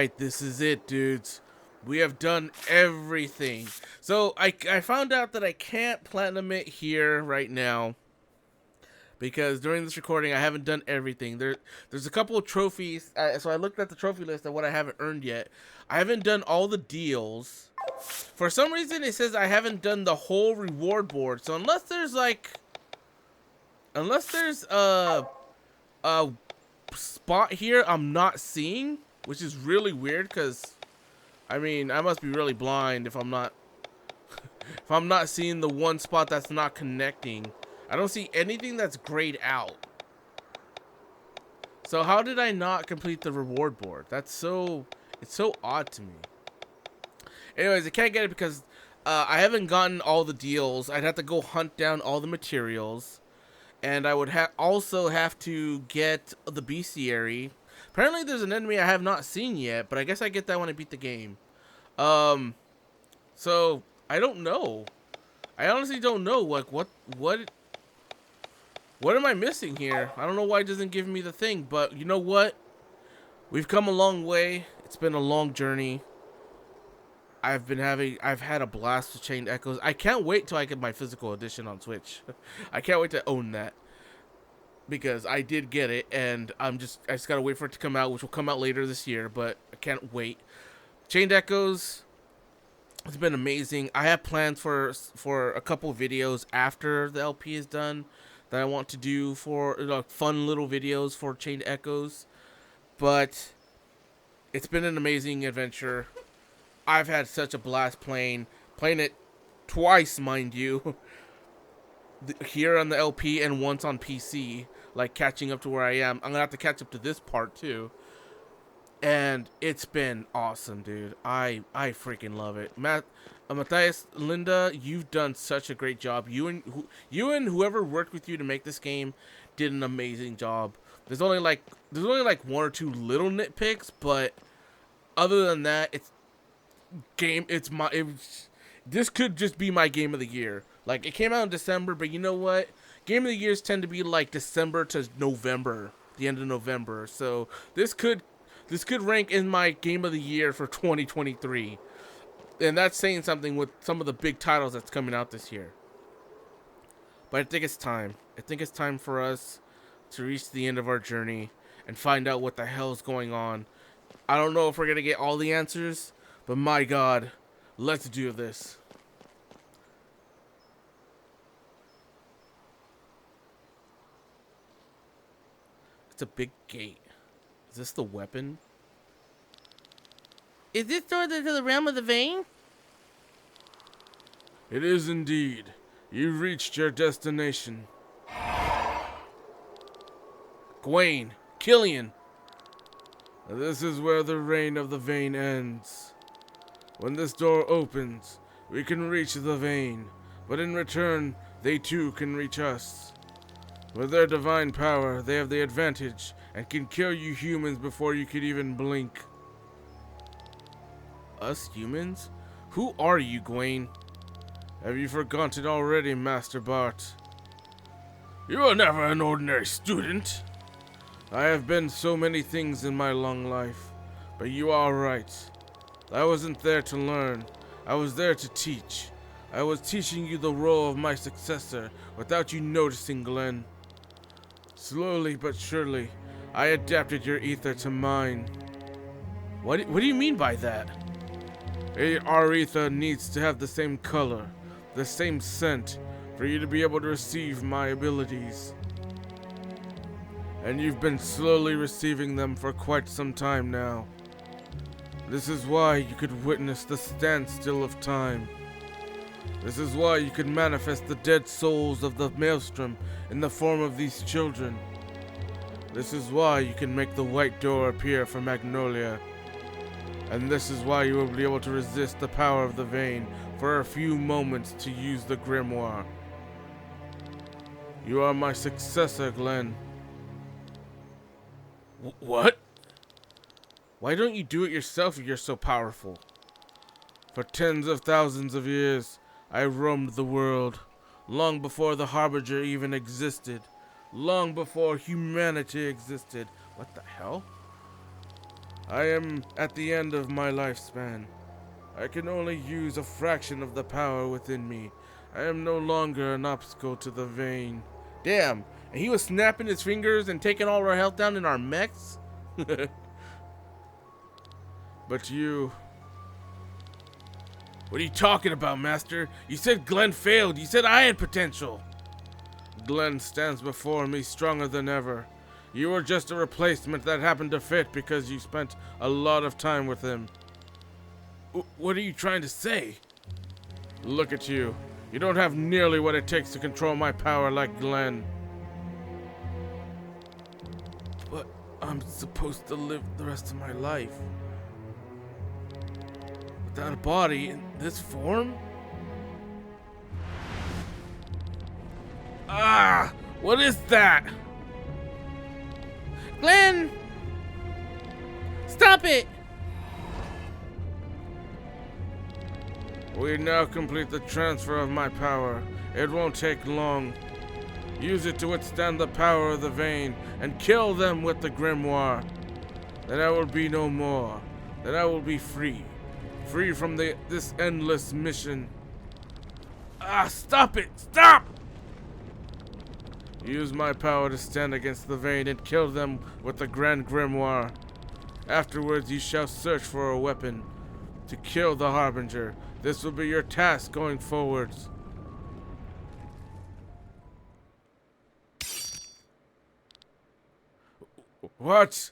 right, this is it, dudes. We have done everything. So I found out that I can't platinum it here right now because during this recording I haven't done everything. There's a couple of trophies. So I looked at the trophy list of what I haven't earned yet. I haven't done all the deals. For some reason it says I haven't done the whole reward board. So unless there's a spot here I'm not seeing, which is really weird because I mean, I must be really blind if I'm not seeing the one spot that's not connecting. I don't see anything that's grayed out. So how did I not complete the reward board? It's so odd to me. Anyways, I can't get it because I haven't gotten all the deals. I'd have to go hunt down all the materials. And I would also have to get the bestiary. Apparently there's an enemy I have not seen yet, but I guess I get that when I beat the game. So I don't know. I honestly don't know. Like, what am I missing here? I don't know why it doesn't give me the thing, but you know what? We've come a long way. It's been a long journey. I've had a blast with Chained Echoes. I can't wait till I get my physical edition on Switch. I can't wait to own that. Because I did get it, and I just gotta wait for it to come out, which will come out later this year, but I can't wait. Chained Echoes, it's been amazing. I have plans for a couple videos after the LP is done that I want to do for fun little videos for Chained Echoes. But it's been an amazing adventure. I've had such a blast playing it twice, mind you, here on the LP and once on PC, like catching up to where I am. I'm gonna have to catch up to this part too. And it's been awesome, dude. I freaking love it. Matthias, Linda, you've done such a great job. You and whoever worked with you to make this game did an amazing job. There's only like one or two little nitpicks, but other than that, this could just be my game of the year. Like, it came out in December, but you know what? Game of the years tend to be like December to November, the end of November. So this could rank in my game of the year for 2023. And that's saying something with some of the big titles that's coming out this year. But I think it's time. I think it's time for us to reach the end of our journey and find out what the hell is going on. I don't know if we're going to get all the answers, but my God, let's do this. It's a big gate. Is this the weapon? Is this door to the realm of the vein? It is indeed. You've reached your destination. Gawain, Killian. This is where the reign of the vein ends. When this door opens, we can reach the vein, but in return, they too can reach us. With their divine power, they have the advantage and can kill you humans before you could even blink. Us humans? Who are you, Gawain? Have you forgotten already, Master Bart? You are never an ordinary student. I have been so many things in my long life, but you are right. I wasn't there to learn. I was there to teach. I was teaching you the role of my successor without you noticing, Glenn. Slowly but surely, I adapted your ether to mine. What do you mean by that? Our ether needs to have the same color, the same scent, for you to be able to receive my abilities. And you've been slowly receiving them for quite some time now. This is why you could witness the standstill of time. This is why you could manifest the dead souls of the Maelstrom in the form of these children. This is why you can make the white door appear for Magnolia. And this is why you will be able to resist the power of the vein for a few moments to use the grimoire. You are my successor, Glenn. What? Why don't you do it yourself if you're so powerful? For tens of thousands of years, I roamed the world, long before the Harbinger even existed, long before humanity existed. What the hell? I am at the end of my lifespan. I can only use a fraction of the power within me. I am no longer an obstacle to the vein. Damn, and he was snapping his fingers and taking all our health down in our mechs? But you... What are you talking about, Master? You said Glenn failed. You said I had potential. Glenn stands before me stronger than ever. You were just a replacement that happened to fit because you spent a lot of time with him. What are you trying to say? Look at you. You don't have nearly what it takes to control my power like Glenn. But I'm supposed to live the rest of my life without a body in this form? Ah! What is that? Glenn! Stop it! We now complete the transfer of my power. It won't take long. Use it to withstand the power of the vein and kill them with the grimoire. Then I will be no more. Then I will be free. Free from this endless mission. Ah, stop it! Stop! Use my power to stand against the vein and kill them with the Grand Grimoire. Afterwards, you shall search for a weapon to kill the Harbinger. This will be your task going forwards. What?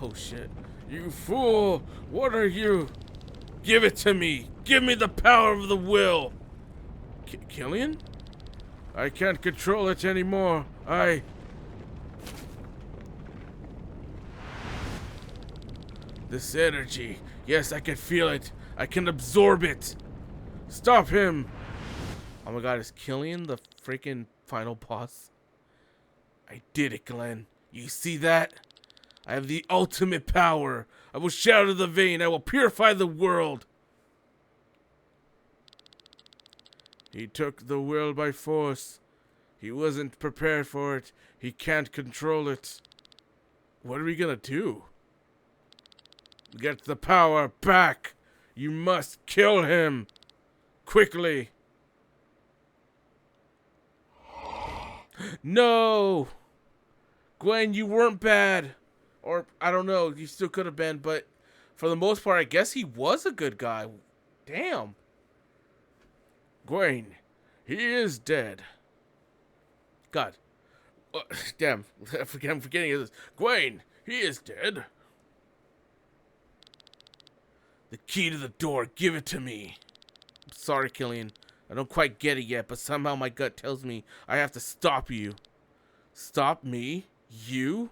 Oh shit. You fool! What are you? Give it to me! Give me the power of the will! Killian? I can't control it anymore. This energy. Yes, I can feel it. I can absorb it. Stop him! Oh my god, is Killian the freaking final boss? I did it, Glenn. You see that? I have the ultimate power. I will shatter the vein. I will purify the world. He took the will by force. He wasn't prepared for it. He can't control it. What are we gonna do? Get the power back. You must kill him. Quickly. No! Gwen, you weren't bad. Or, I don't know, you still could have been, but for the most part, I guess he was a good guy. Damn. Gwen, he is dead. God. Damn, I'm forgetting this. Gwen, he is dead. The key to the door, give it to me. I'm sorry, Killian. I don't quite get it yet, but somehow my gut tells me I have to stop you. Stop me? You?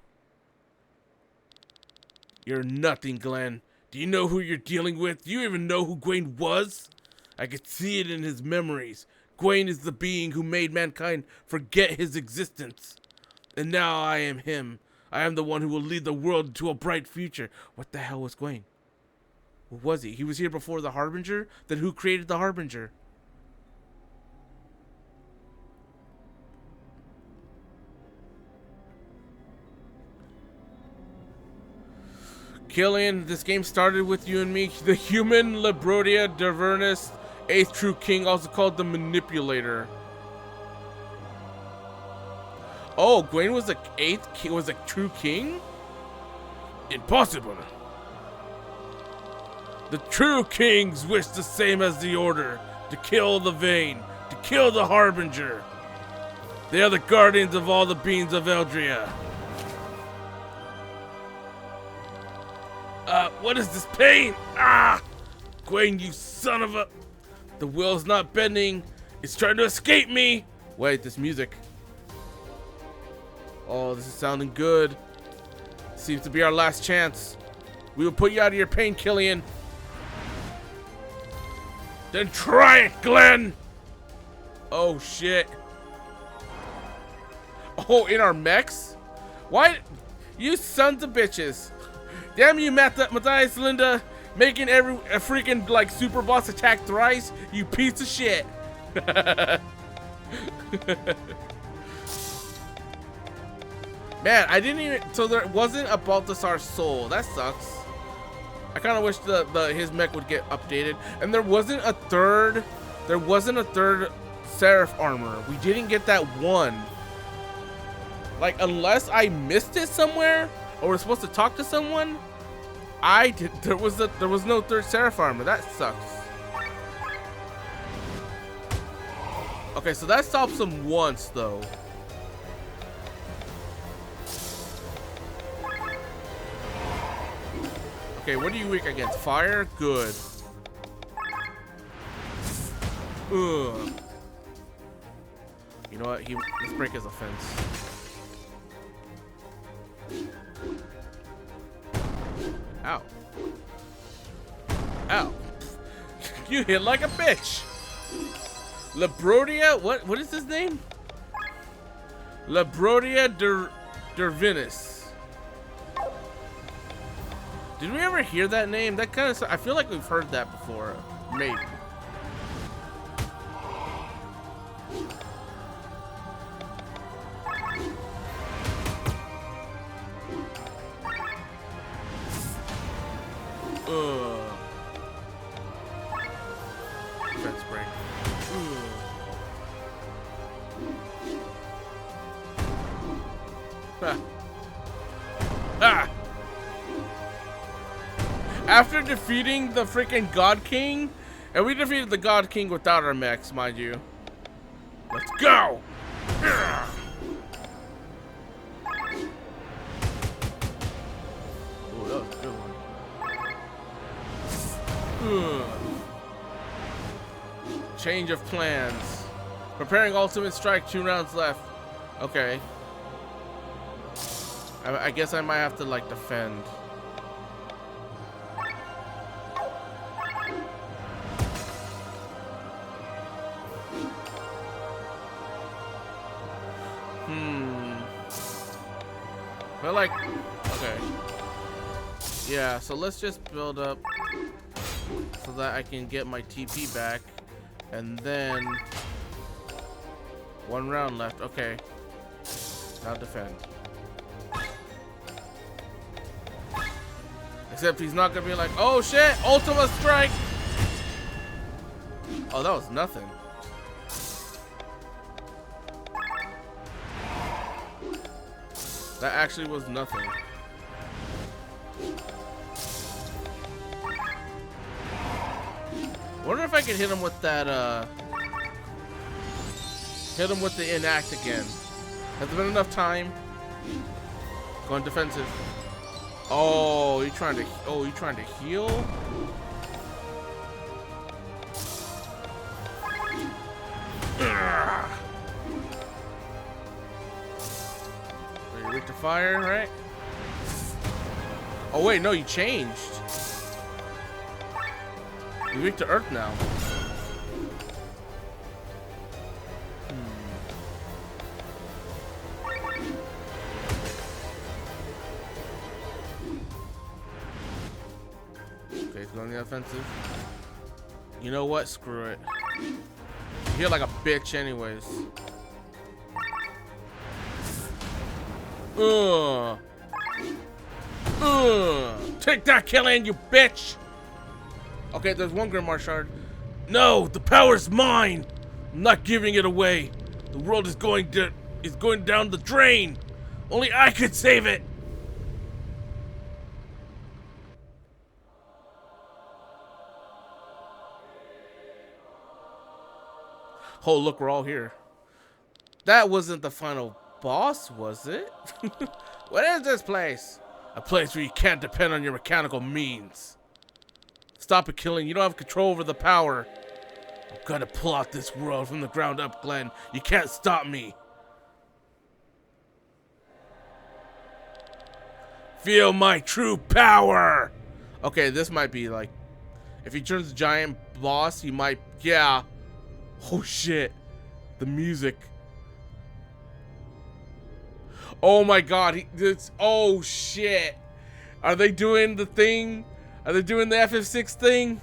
You're nothing, Glenn. Do you know who you're dealing with? Do you even know who Gwaine was? I could see it in his memories. Gwaine is the being who made mankind forget his existence. And now I am him. I am the one who will lead the world into a bright future. What the hell was Gwaine? What was he? He was here before the Harbinger? Then who created the Harbinger? Killian, this game started with you and me. The human Librodia Davernus, 8th true king, also called the Manipulator. Oh, Gwaine was the 8th was a true king? Impossible. The true kings wish the same as the Order, to kill the Vein, to kill the Harbinger. They are the guardians of all the beings of Eldria. What is this pain? Ah! Gwaine, you son of a... The will's not bending. It's trying to escape me. Wait, this music. Oh, this is sounding good. Seems to be our last chance. We will put you out of your pain, Killian. Then try it, Glenn! Oh, shit. Oh, in our mechs? Why? You sons of bitches. Damn you, Matthias Linda, making a freaking, like, super boss attack thrice, you piece of shit. Man, I didn't even. So there wasn't a Balthasar soul. That sucks. I kind of wish his mech would get updated. And there wasn't a third. There wasn't a third Seraph armor. We didn't get that one. Like, unless I missed it somewhere, or we're supposed to talk to someone, there was no third Seraph armor. That sucks. Okay, so that stops him once though. Okay, what are you weak against? Fire? Good. Ugh. You know what? Let's break his offense. Ow. Ow. You hit like a bitch. Labrodia? What is his name? Labrodia Dervinis. Did we ever hear that name? That kind of, I feel like we've heard that before. Maybe. Defense break. Ah. Ah. After defeating the freaking God King, and we defeated the God King without our mechs, mind you. Let's go! Oh, that was a good one. Change of plans. Preparing ultimate strike, 2 rounds left. Okay. I guess I might have to, like, defend. But like, okay. Yeah, so let's just build up so that I can get my TP back. And then 1 round left. Okay. Now defend. Except he's not gonna be like, oh shit, Ultima Strike! Oh, that was nothing. That actually was nothing. Wonder if I could hit him with that, hit him with the enact again. Has there been enough time? Going defensive. Oh, you trying to heal? You're weak to fire, right? Oh wait, no, you changed. You're weak to earth now. Okay, he's going on the offensive. You know what? Screw it. You're like a bitch anyways. Take that, Killian, you bitch! Okay, there's one Grimoire Shard. No, the power's mine! I'm not giving it away. The world is going down the drain. Only I could save it. Oh, look, we're all here. That wasn't the final boss, was it? What is this place? A place where you can't depend on your mechanical means. Stop it, Killing. You don't have control over the power. I'm gonna pull out this world from the ground up, Glenn. You can't stop me. Feel my true power. Okay, this might be like, if he turns giant boss, he might, yeah. Oh shit, the music. Oh my god, oh shit. Are they doing the thing? Are they doing the FF6 thing?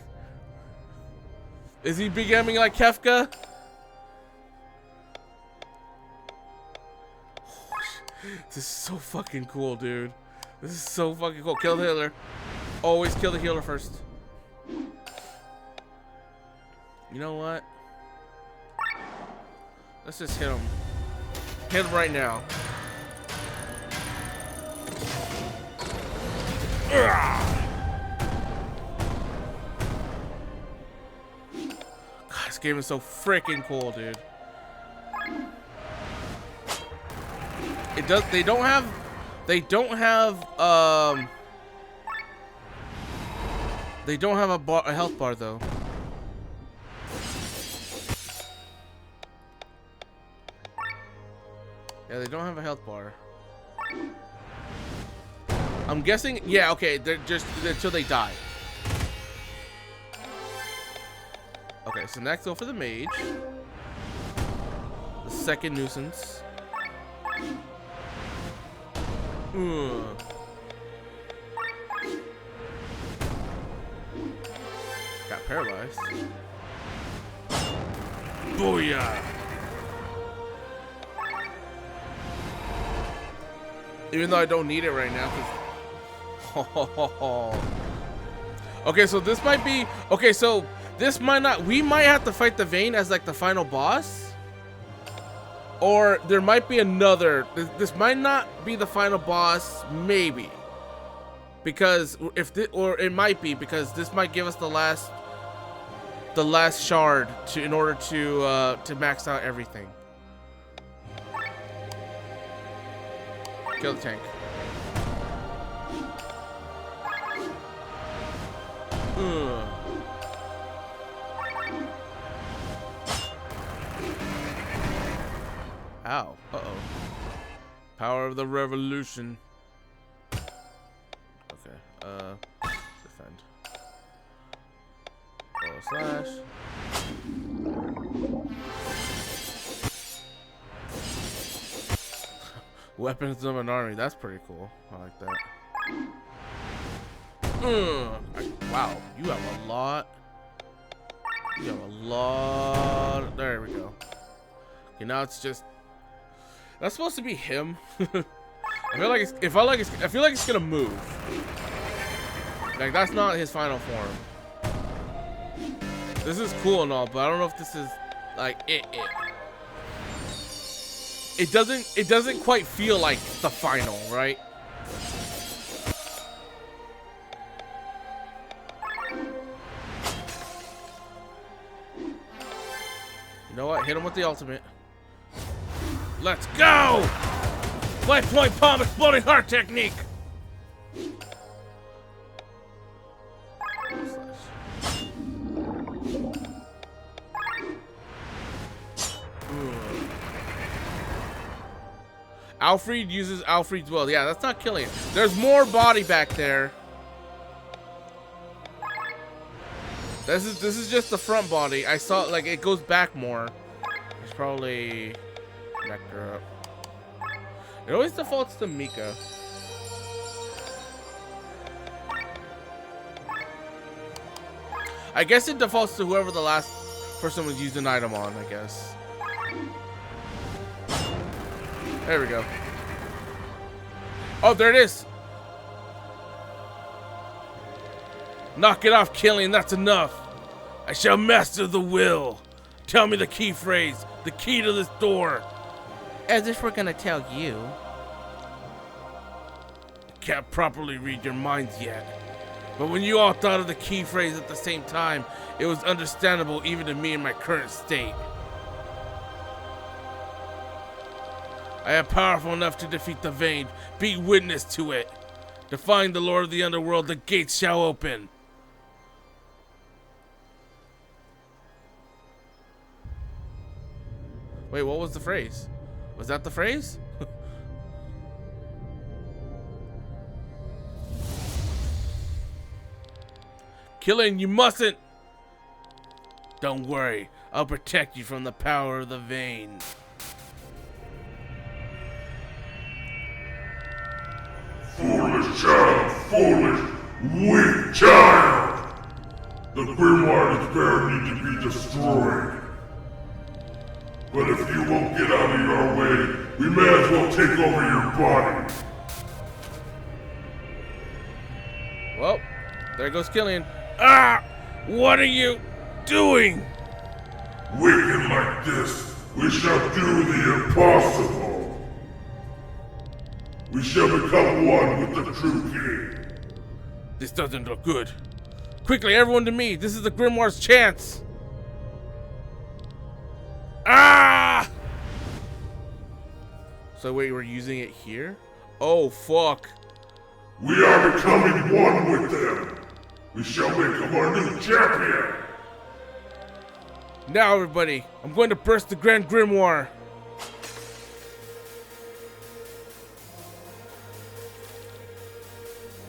Is he becoming like Kefka? This is so fucking cool, dude. This is so fucking cool. Kill the healer. Always kill the healer first. You know what? Let's just hit him. Hit him right now. God, this game is so freaking cool, dude. It does. They don't have a health bar though. Yeah, they don't have a health bar. I'm guessing, yeah, okay, they're just until they die. Okay, so next go for the mage. The second nuisance. Got paralyzed. Booyah! Even though I don't need it right now, okay, so this might be okay. So this might not. We might have to fight the Vein as like the final boss, or there might be another. This might not be the final boss, maybe, because if this, or it might be because this might give us the last shard in order to max out everything. Kill the tank. Ow. Uh-oh. Power of the revolution. Okay. Defend. Slash. Weapons of an army. That's pretty cool. I like that. Wow. You have a lot. You have a lot. There we go. Okay, now it's just. That's supposed to be him. I feel like I feel like it's gonna move. Like that's not his final form. This is cool and all, but I don't know if this is like it. It doesn't quite feel like the final, right? You know what? Hit him with the ultimate. Let's go! Life point palm exploding heart technique. Alfred uses Alfred's will. Yeah, that's not killing it. There's more body back there. This is just the front body. I saw like it goes back more. It's probably nectar up. It always defaults to Mika. I guess it defaults to whoever the last person was using an item on, I guess. There we go. Oh, there it is. Knock it off, killing. That's enough. I shall master the will. Tell me the key phrase. The key to this door. As if we're gonna tell you. I can't properly read your minds yet. But when you all thought of the key phrase at the same time, it was understandable even to me in my current state. I am powerful enough to defeat the Vein. Be witness to it. Defying the Lord of the Underworld, the gates shall open. Wait, what was the phrase? Was that the phrase? Killing, you mustn't! Don't worry, I'll protect you from the power of the Vein. Foolish child, foolish, weak child! The grimoire is bearing me to be destroyed. But if you won't get out of your way, we may as well take over your body. Well, there goes Killian. Ah! What are you doing? Wicked like this, we shall do the impossible. We shall become one with the true king. This doesn't look good. Quickly, everyone to me. This is the Grimoire's chance. Ah! So wait, we're using it here? Oh, fuck. We are becoming one with them. We shall make him our new champion. Now, everybody, I'm going to burst the Grand Grimoire.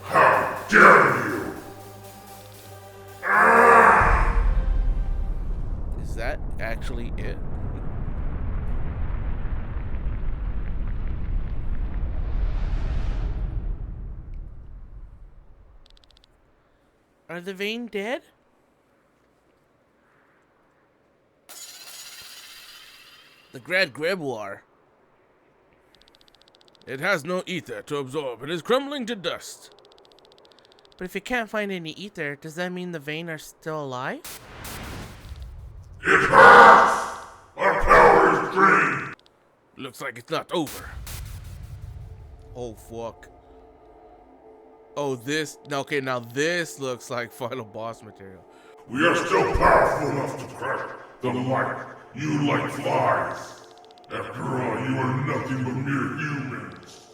How dare you! Is that actually it? Are the Vayne dead? The Grand Grimoire. It has no ether to absorb. It is crumbling to dust. But if you can't find any ether, does that mean the Vayne are still alive? It has! Our power is drained! Looks like it's not over. Oh, fuck. Oh, this. Okay, now this looks like final boss material. We are still powerful enough to crush the light. You like flies. After all, you are nothing but mere humans.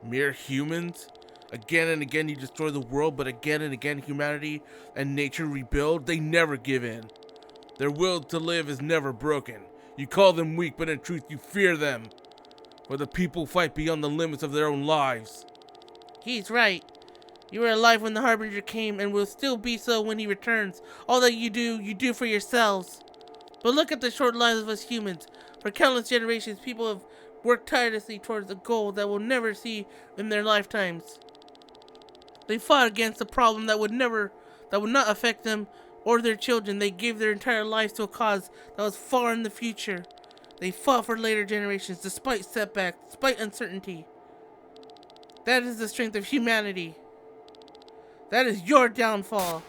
Mere humans? Again and again you destroy the world, but again and again humanity and nature rebuild. They never give in. Their will to live is never broken. You call them weak, but in truth you fear them. For the people fight beyond the limits of their own lives. He's right. You were alive when the Harbinger came and will still be so when he returns. All that you do for yourselves. But look at the short lives of us humans. For countless generations, people have worked tirelessly towards a goal that we'll never see in their lifetimes. They fought against a problem that would not affect them or their children. They gave their entire lives to a cause that was far in the future. They fought for later generations despite setbacks, despite uncertainty. That is the strength of humanity. That is your downfall.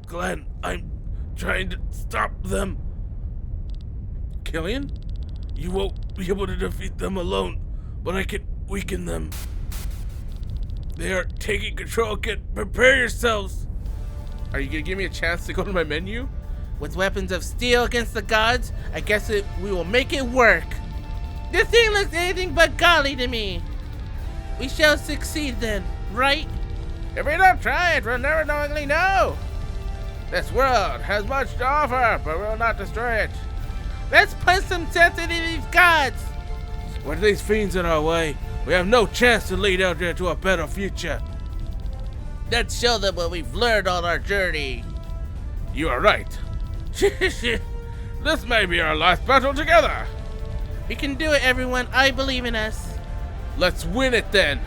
Glenn, I'm trying to stop them. Killian? You won't be able to defeat them alone, but I can weaken them. They are taking control. Prepare yourselves. Are you gonna give me a chance to go to my menu? With weapons of steel against the gods, I guess we will make it work. This thing looks anything but godly to me. We shall succeed then, right? If we don't try it, we'll never knowingly know. This world has much to offer, but we will not destroy it. Let's put some sense into these gods. With these fiends in our way, we have no chance to lead out there to a better future. Let's show them what we've learned on our journey. You are right. This may be our last battle together. We can do it, everyone. I believe in us. Let's win it then.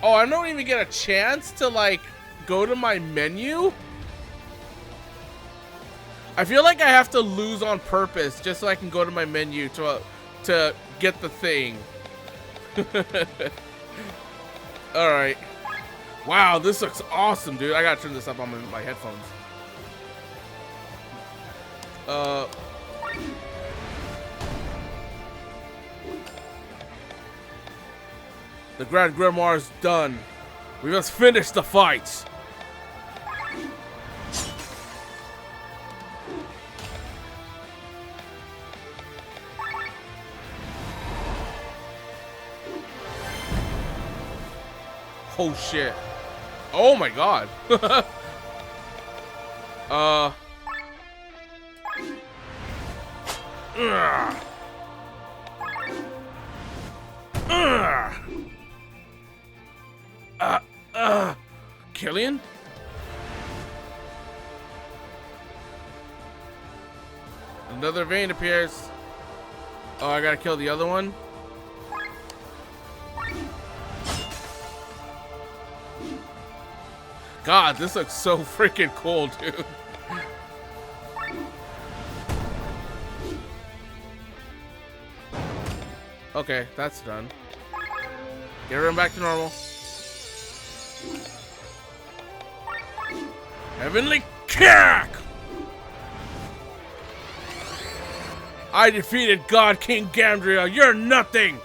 Oh, I don't even get a chance to like go to my menu. I feel like I have to lose on purpose just so I can go to my menu to get the thing. All right. Wow, this looks awesome, dude. I gotta turn this up on my headphones. The Grand Grimoire is done. We must finish the fight. Oh shit. Oh my god. Killian? Another vein appears. Oh, I gotta kill the other one. God, this looks so freaking cool, dude. Okay, that's done. Get everyone back to normal. Heavenly kick! I defeated God King Gandria. You're nothing!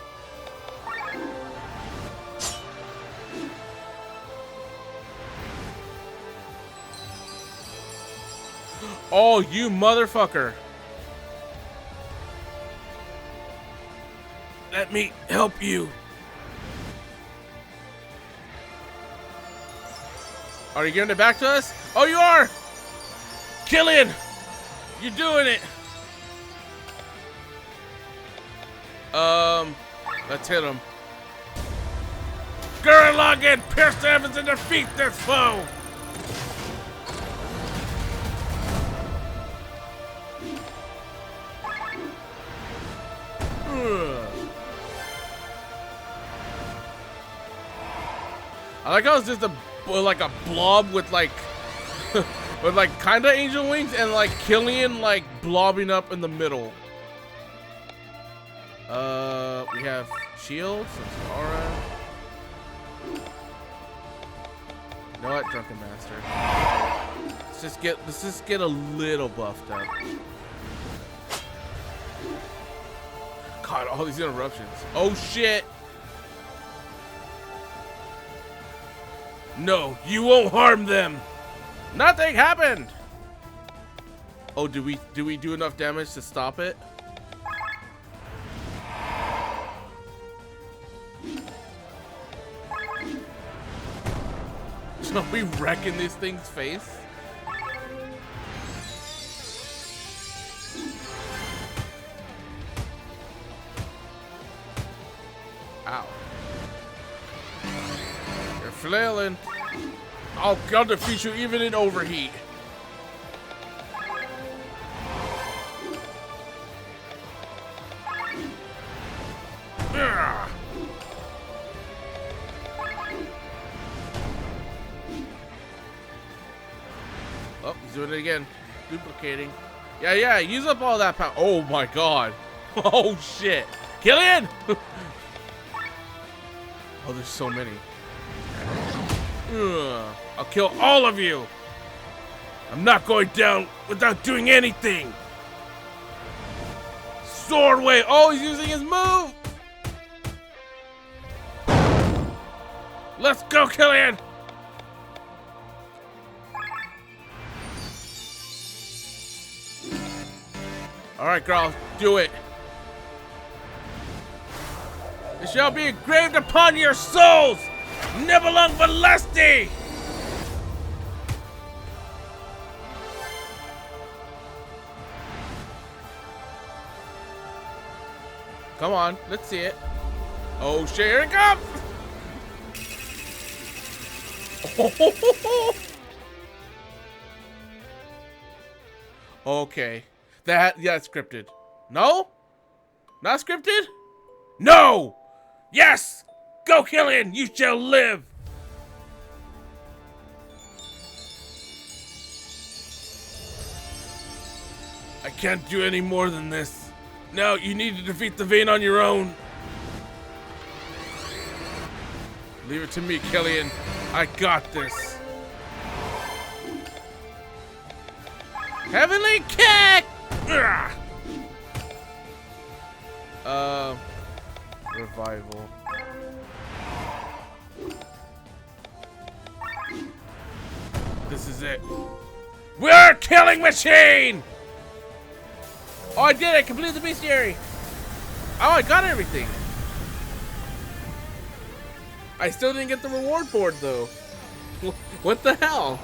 Oh, you motherfucker. Let me help you. Are you giving it back to us? Oh, you are! Killian! You're doing it! Let's hit him. Gurren pierce the heavens and defeat this foe! I like how it's just like a blob with like with like kinda angel wings and like Killian like blobbing up in the middle. We have shields, aura. You know what, Drunken Master? Let's just get a little buffed up. God, all these interruptions. Oh shit! No, you won't harm them. Nothing happened. Oh, do we do enough damage to stop it? So we wrecking this thing's face? Ow. You're flailing. I'll defeat you even in overheat. Ugh. Oh, he's doing it again. Duplicating. Yeah, use up all that power. Oh my god. Oh shit. Killian! Oh, there's so many. I'll kill all of you. I'm not going down without doing anything. Sword wave. Oh, he's using his move. Let's go, Killian. All right, girl, do it. It shall be engraved upon your souls, Nibelung Valesti! Come on, let's see it. Oh shit, here it comes! Okay. That's scripted. No? Not scripted? No! Yes! Go, Killian! You shall live! I can't do any more than this. Now you need to defeat the vein on your own. Leave it to me, Killian. I got this. Heavenly kick! Ugh. Revival. This is it. We're killing machine! Oh, I did it! Completed the bestiary! Oh, I got everything! I still didn't get the reward board, though. What the hell?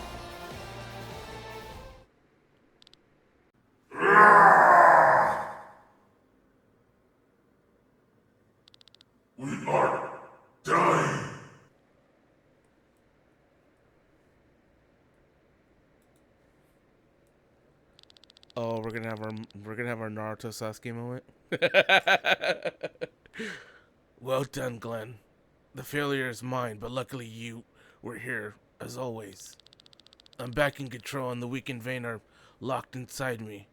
We are dying. Oh, we're gonna have our Naruto Sasuke moment. Well done, Glenn. The failure is mine, but luckily you were here as always. I'm back in control, and the weakened vein are locked inside me.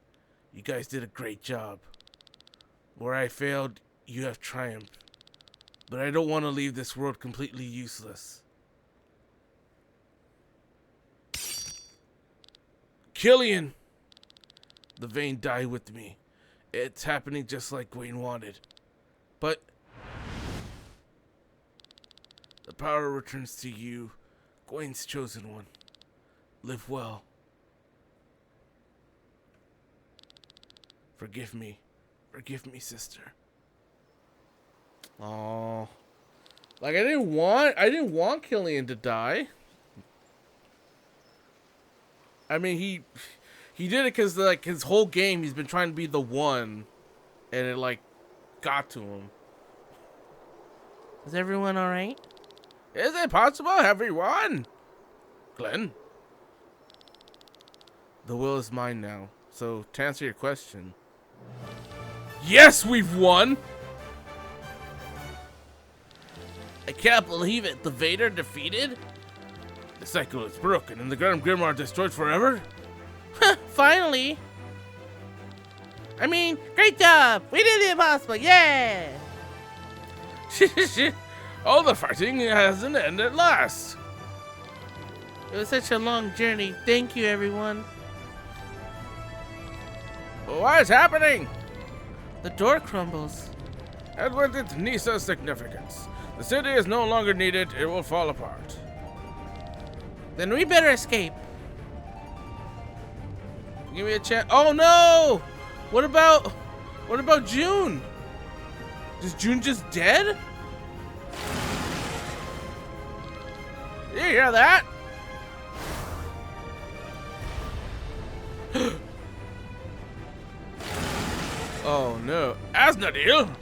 You guys did a great job. Where I failed, You have triumphed, but I don't want to leave this world completely useless. Killian! The vein died with me. It's happening just like Gwaine wanted. But the power returns to you, Gwaine's chosen one. Live well. Forgive me. Forgive me, sister. Oh, like I didn't want Killian to die. I mean, he did it because like his whole game he's been trying to be the one, and it like got to him. Is everyone all right? Is it possible, everyone? Glenn, the will is mine now. So to answer your question, yes, we've won. I can't believe it. The Vader defeated? The cycle is broken and the Grand Grimoire destroyed forever? Finally! I mean, great job! We did the impossible, yeah! All the fighting has an end at last. It was such a long journey. Thank you, everyone. What is happening? The door crumbles. And with it, Nisa's significance. The city is no longer needed, it will fall apart. Then we better escape. Give me a chance. Oh no! What about June? Is June just dead? You hear that? Oh no. Asnadil!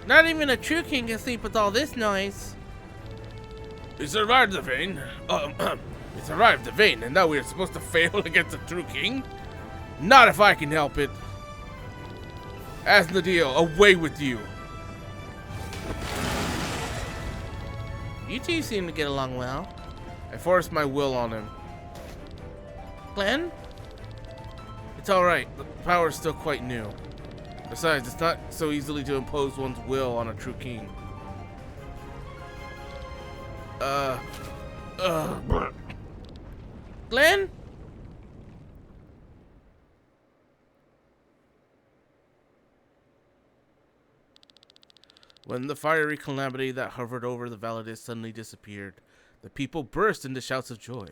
Not even a true king can sleep with all this noise. We survived the vein. We survived the vein, and now we are supposed to fail against a true king? Not if I can help it. Asnadil, away with you. You two seem to get along well. I forced my will on him. Glenn? It's alright. The power is still quite new. Besides, it's not so easily to impose one's will on a true king. Glenn? When the fiery calamity that hovered over the Validus suddenly disappeared, the people burst into shouts of joy.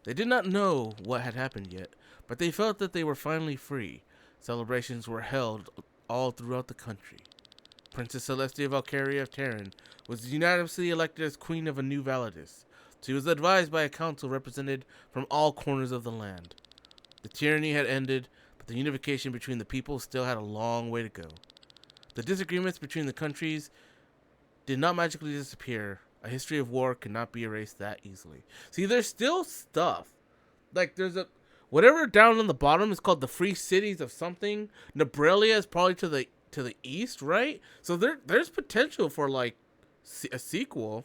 They did not know what had happened yet, but they felt that they were finally free. Celebrations were held all throughout the country. Princess Celestia Valkyria of Terran was unanimously elected as Queen of a new Validus. She was advised by a council represented from all corners of the land. The tyranny had ended, but the unification between the people still had a long way to go. The disagreements between the countries did not magically disappear. A history of war cannot be erased that easily. See, there's still stuff. Like, there's a... Whatever down on the bottom is called the Free Cities of something. Nebrelia is probably to the east, right? So there's potential for, like, a sequel.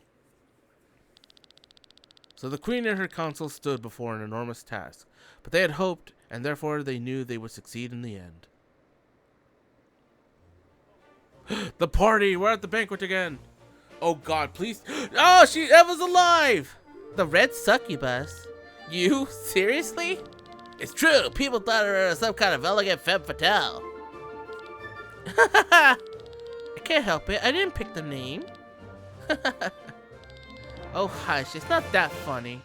So the queen and her council stood before an enormous task. But they had hoped, and therefore they knew they would succeed in the end. The party! We're at the banquet again! Oh god, please. Oh, Eva's alive! The red succubus? You? Seriously? It's true. People thought it was some kind of elegant femme fatale. I can't help it. I didn't pick the name. Oh, hush. It's not that funny.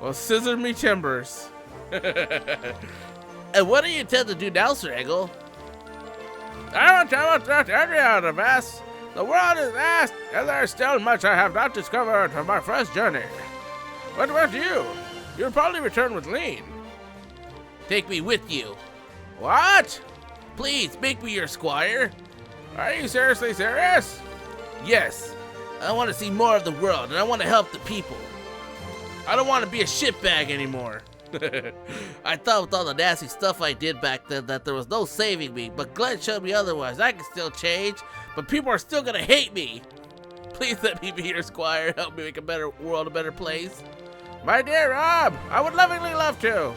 Well, scissor me timbers. And what do you intend to do now, Sir Eggle? I want to every out of us. The world is vast, and there's still much I have not discovered from my first journey. What about you? You'll probably return with Lean. Take me with you. What? Please, make me your squire. Are you seriously serious? Yes. I want to see more of the world, and I want to help the people. I don't want to be a shitbag anymore. I thought with all the nasty stuff I did back then that there was no saving me, but Glenn showed me otherwise. I can still change, but people are still gonna hate me. Please let me be your squire. Help me make a better world a better place. My dear Rob, I would lovingly love to.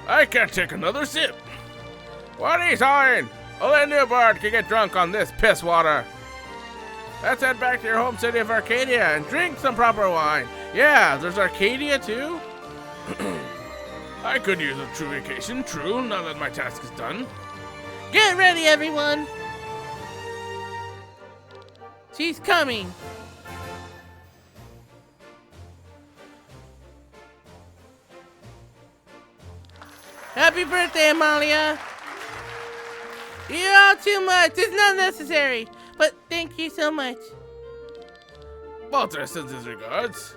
I can't take another sip. What are you saying? Only a new bird can get drunk on this piss water. Let's head back to your home city of Arcadia and drink some proper wine. Yeah, there's Arcadia too. I could use a true vacation, true, now that my task is done. Get ready, everyone! She's coming! Happy birthday, Amalia! You're all too much. It's not necessary. But thank you so much. Balthras sends his regards.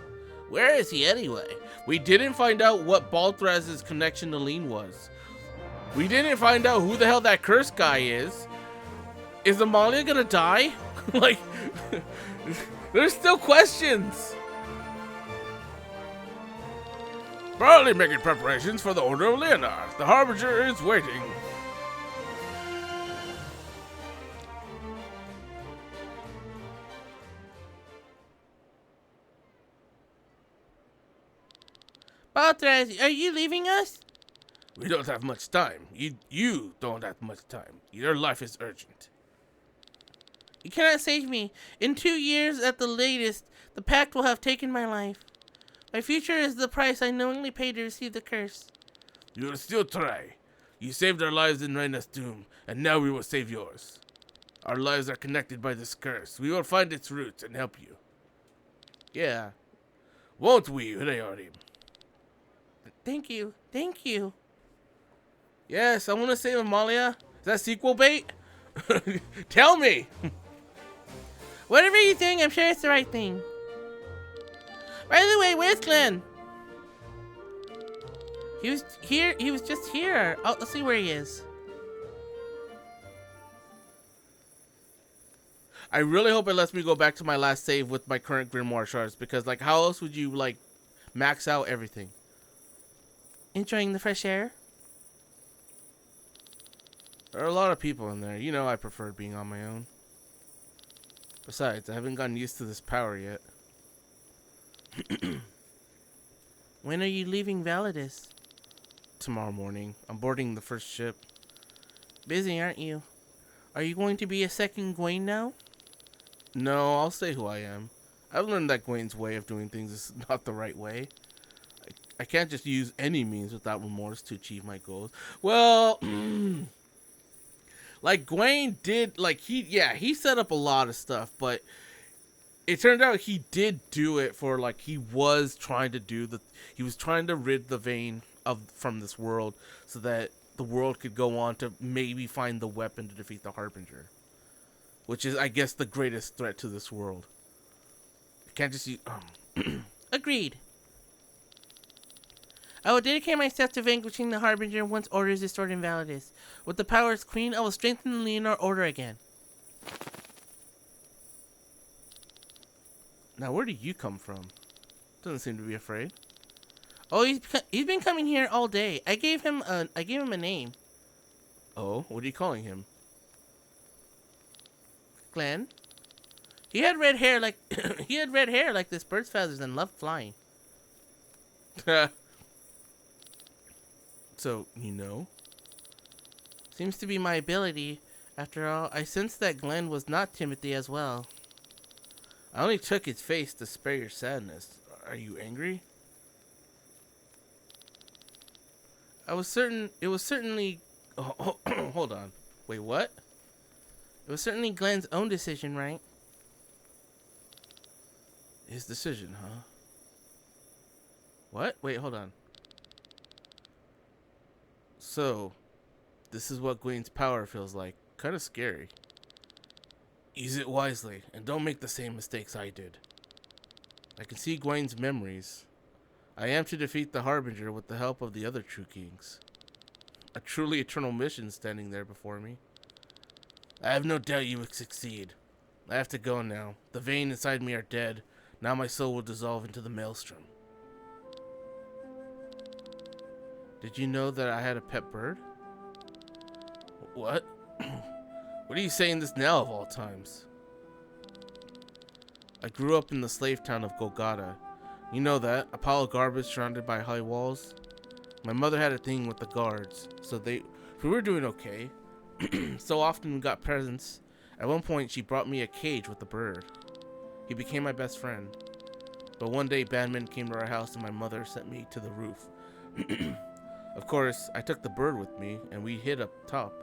Where is he anyway? We didn't find out what Balthras' connection to Lean was. We didn't find out who the hell that cursed guy is. Is Amalia gonna die? Like, there's still questions. Probably making preparations for the Order of Leonard. The Harbinger is waiting. Balthras, are you leaving us? We don't have much time. You don't have much time. Your life is urgent. You cannot save me. In 2 years at the latest, the Pact will have taken my life. My future is the price I knowingly paid to receive the curse. You will still try. You saved our lives in Reina's doom, and now we will save yours. Our lives are connected by this curse. We will find its roots and help you. Yeah. Won't we, Reorim? Thank you. Thank you. Yes, I want to save Amalia. Is that sequel bait? Tell me. Whatever you're doing, I'm sure it's the right thing. By the way, where's Glenn? He was here. He was just here. Oh, let's see where he is. I really hope it lets me go back to my last save with my current Grimoire shards, because like, how else would you like max out everything? Enjoying the fresh air? There are a lot of people in there. You know I prefer being on my own. Besides, I haven't gotten used to this power yet. When are you leaving Validus? Tomorrow morning. I'm boarding the first ship. Busy, aren't you? Are you going to be a second Gwaine now? No, I'll say who I am. I've learned that Gwayne's way of doing things is not the right way. I can't just use any means without remorse to achieve my goals. Well, like Gwaine did, like he set up a lot of stuff, but it turned out he did do it for like he was trying to rid the vein from this world so that the world could go on to maybe find the weapon to defeat the Harbinger, which is, I guess, the greatest threat to this world. I can't just use Agreed. I will dedicate myself to vanquishing the Harbinger once order is restored in Validus. With the power as Queen, I will strengthen the Leonard Order again. Now, where do you come from? Doesn't seem to be afraid. Oh, he's been coming here all day. I gave him a name. Oh, what are you calling him? Glenn. He had red hair like this bird's feathers and loved flying. So, you know? Seems to be my ability. After all, I sensed that Glenn was not Timothy as well. I only took his face to spare your sadness. Are you angry? It was certainly... Oh, hold on. Wait, what? It was certainly Glenn's own decision, right? His decision, huh? What? Wait, hold on. So, this is what Gwayne's power feels like. Kind of scary. Use it wisely, and don't make the same mistakes I did. I can see Gwayne's memories. I am to defeat the Harbinger with the help of the other True Kings. A truly eternal mission standing there before me. I have no doubt you will succeed. I have to go now. The vein inside me are dead. Now my soul will dissolve into the maelstrom. Did you know that I had a pet bird? What? What are you saying this now of all times? I grew up in the slave town of Golgotha. You know that, a pile of garbage surrounded by high walls. My mother had a thing with the guards, so We were doing okay. So often we got presents. At one point, she brought me a cage with a bird. He became my best friend. But one day, bandmen came to our house and my mother sent me to the roof. Of course, I took the bird with me and we hid up top.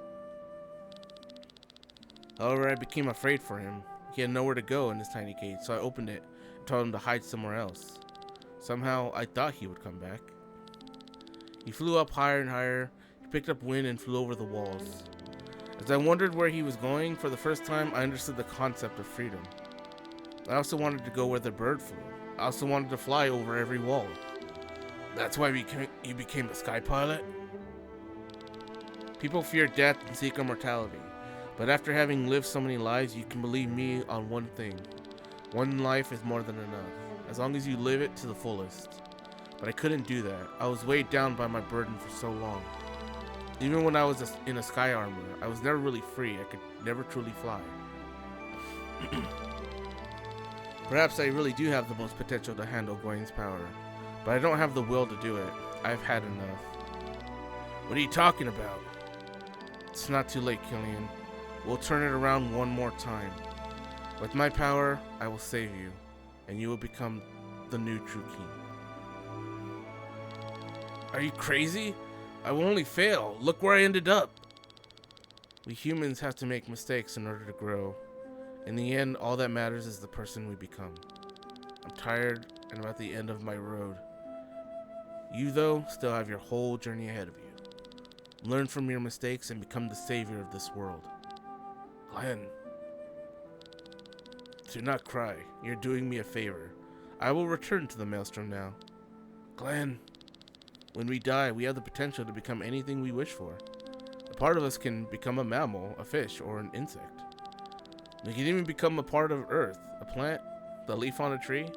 However, I became afraid for him. He had nowhere to go in his tiny cage, so I opened it and told him to hide somewhere else. Somehow, I thought he would come back. He flew up higher and higher. He picked up wind and flew over the walls. As I wondered where he was going, for the first time, I understood the concept of freedom. I also wanted to go where the bird flew. I also wanted to fly over every wall. That's why you became a sky pilot? People fear death and seek immortality. But after having lived so many lives, you can believe me on one thing. One life is more than enough, as long as you live it to the fullest. But I couldn't do that. I was weighed down by my burden for so long. Even when I was in a sky armor, I was never really free. I could never truly fly. Perhaps I really do have the most potential to handle Gwen's power, but I don't have the will to do it. I've had enough. What are you talking about? It's not too late, Killian. We'll turn it around one more time. With my power, I will save you, and you will become the new true king. Are you crazy? I will only fail. Look where I ended up. We humans have to make mistakes in order to grow. In the end, all that matters is the person we become. I'm tired, and I'm at the end of my road. You, though, still have your whole journey ahead of you. Learn from your mistakes and become the savior of this world. Glenn, do not cry. You're doing me a favor. I will return to the Maelstrom now. Glenn, when we die, we have the potential to become anything we wish for. A part of us can become a mammal, a fish, or an insect. We can even become a part of Earth, a plant, the leaf on a tree.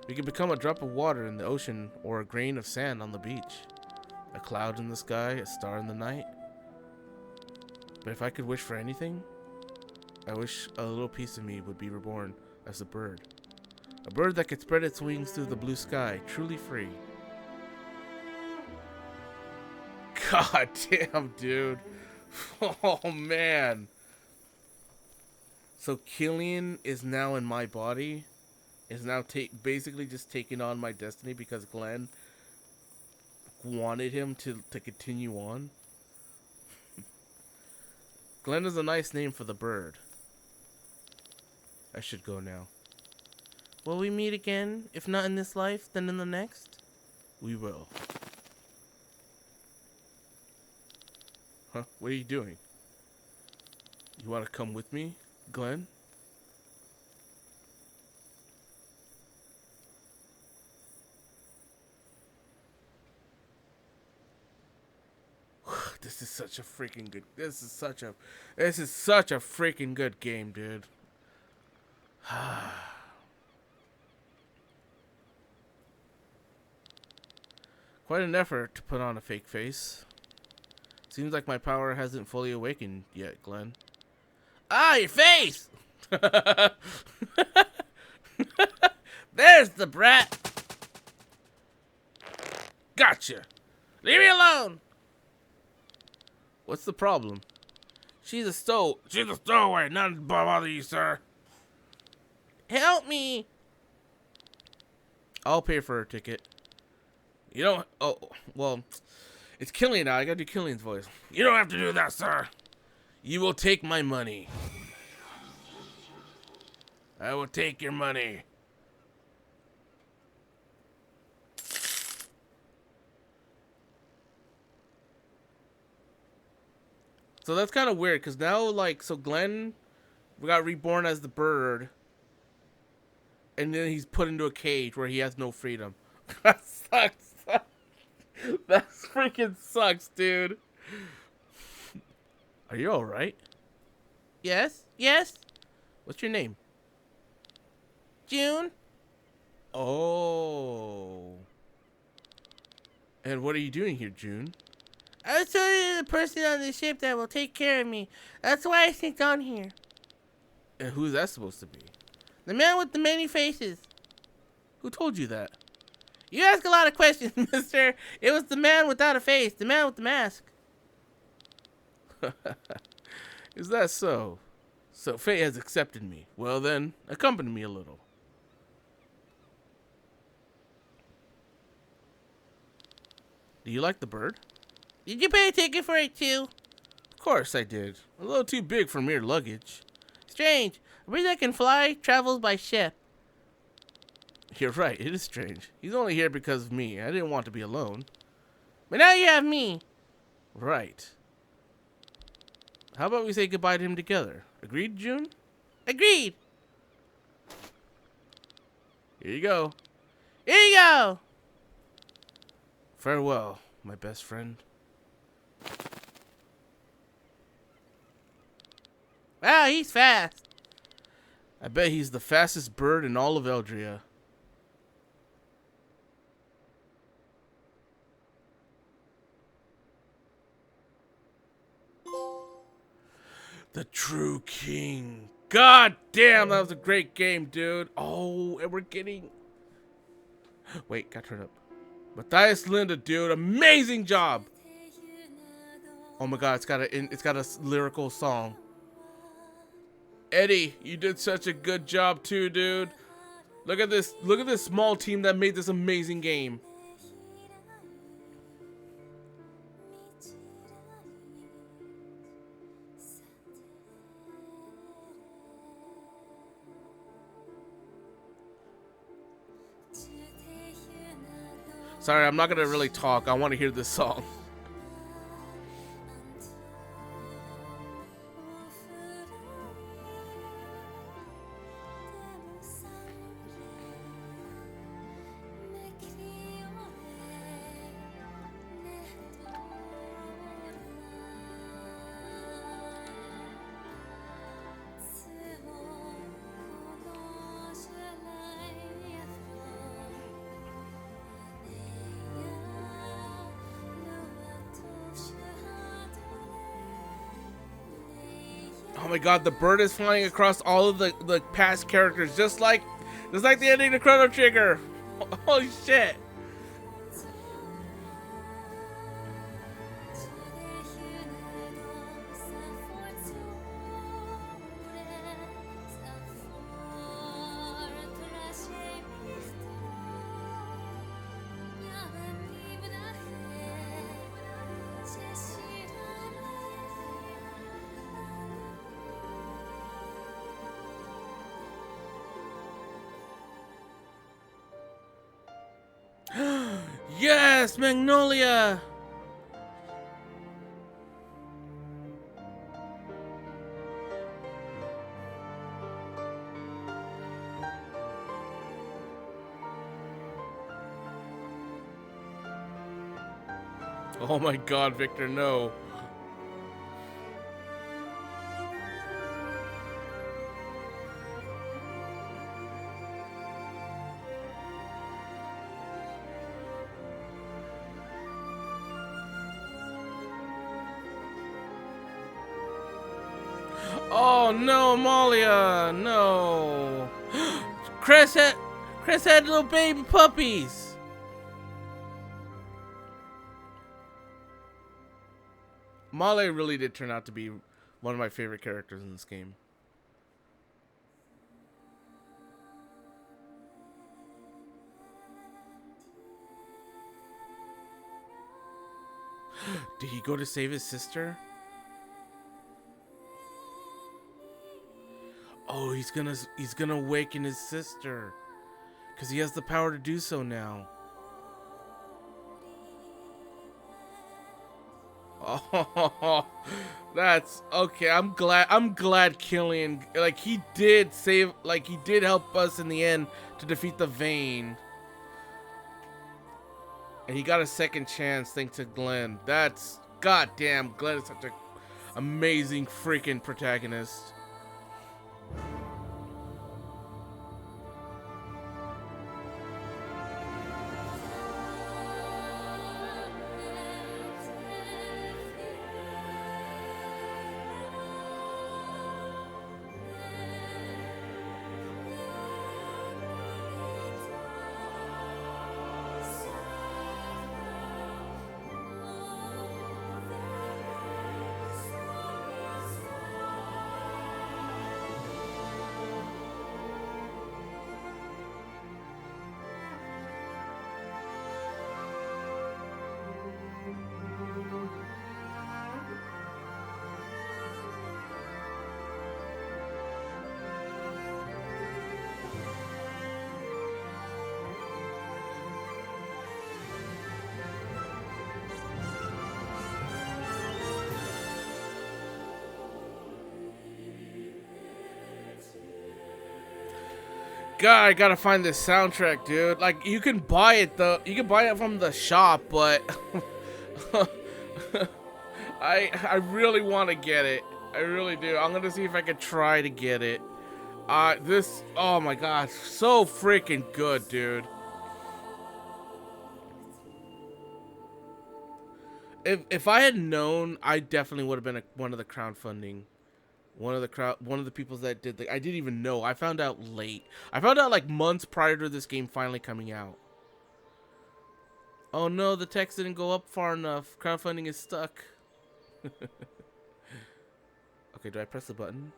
We can become a drop of water in the ocean or a grain of sand on the beach. A cloud in the sky, a star in the night. But if I could wish for anything, I wish a little piece of me would be reborn as a bird. A bird that could spread its wings through the blue sky, truly free. God damn, dude. Oh, man. So Killian is now in my body. Is now basically just taking on my destiny because Glenn wanted him to continue on. Glenn is a nice name for the bird. I should go now. Will we meet again? If not in this life, then in the next? We will. Huh? What are you doing? You want to come with me, Glenn? This is such a freaking good. This is such a freaking good game, dude. Quite an effort to put on a fake face. Seems like my power hasn't fully awakened yet, Glenn. Ah, your face! There's the brat! Gotcha! Leave me alone! What's the problem? She's a stowaway. None to bother you, sir. Help me! I'll pay for her ticket. You don't... Oh, well... It's Killian now. I gotta do Killian's voice. You don't have to do that, sir. You will take my money. I will take your money. So that's kind of weird, because now, like, so Glenn got reborn as the bird, and then he's put into a cage where he has no freedom. That sucks. That freaking sucks, dude. Are you alright? Yes? Yes? What's your name? June? Oh. And what are you doing here, June? I was told you the person on the ship that will take care of me. That's why I sneaked on here. And who's that supposed to be? The man with the many faces. Who told you that? You ask a lot of questions, mister. It was the man without a face. The man with the mask. Is that so? So fate has accepted me. Well then, accompany me a little. Do you like the bird? Did you pay a ticket for it too? Of course I did. A little too big for mere luggage. Strange. A bird that can fly travels by ship. You're right, it is strange. He's only here because of me. I didn't want to be alone. But now you have me. Right. How about we say goodbye to him together? Agreed, June? Agreed. Here you go. Here you go. Farewell, my best friend. Wow, he's fast. I bet he's the fastest bird in all of Eldria. The True King. God damn, that was a great game, dude. Oh, and we're getting... Wait, got turned up. Matthias Linda, dude. Amazing job. Oh my god, it's got a lyrical song. Eddie, you did such a good job too, dude. Look at this small team that made this amazing game. Sorry, I'm not gonna really talk. I want to hear this song. Oh my god, the bird is flying across all of the past characters, just like the ending of Chrono Trigger. Holy shit. Yes, Magnolia! Oh my god, Victor, no. Oh no, Amalia, no. Chris had little baby puppies. Amalia really did turn out to be one of my favorite characters in this game. Did he go to save his sister? Oh, he's gonna awaken his sister, cause he has the power to do so now. Oh, that's okay. I'm glad Killian, like he did help us in the end to defeat the Vayne, and he got a second chance thanks to Glenn. That's goddamn. Glenn is such an amazing freaking protagonist. God, I gotta find this soundtrack, dude. Like, you can buy it from the shop, but I really want to get it. I really do. I'm gonna see if I can try to get it. Oh my god, so freaking good, dude. If I had known, I definitely would have been one of the crowdfunding. One of the people that did I didn't even know. I found out late. I found out like months prior to this game finally coming out. Oh no, the text didn't go up far enough. Crowdfunding is stuck. Okay, do I press the button?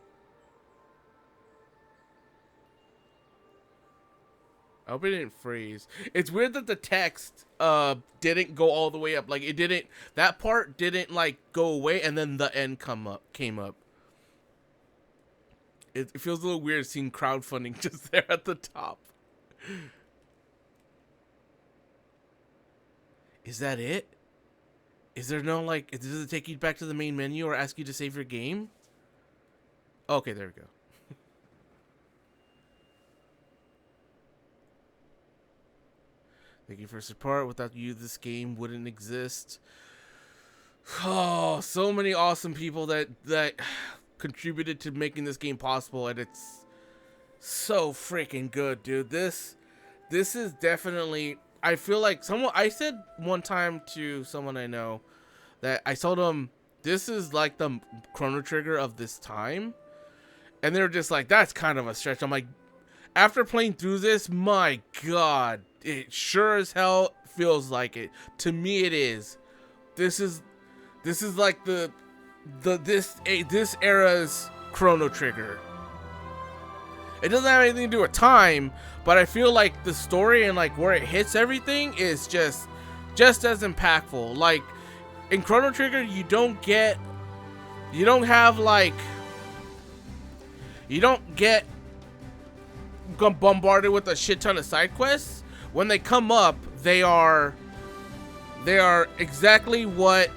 I hope it didn't freeze. It's weird that the text didn't go all the way up. Like, it didn't, that part didn't like go away and then the end came up. It feels a little weird seeing crowdfunding just there at the top. Is that it? Is there no, like, does it take you back to the main menu or ask you to save your game? Okay, there we go. Thank you for support. Without you, this game wouldn't exist. Oh, so many awesome people that contributed to making this game possible, and it's so freaking good, dude. This is definitely, I feel like I said one time to someone I know that I told them this is like the Chrono Trigger of this time, and they were just like, that's kind of a stretch. I'm like, after playing through this, my god, it sure as hell feels like it. To me, it is. This is like this era's Chrono Trigger. It doesn't have anything to do with time, but I feel like the story and like where it hits everything is just as impactful. Like in Chrono Trigger, you don't get bombarded with a shit ton of side quests. When they come up, they are exactly what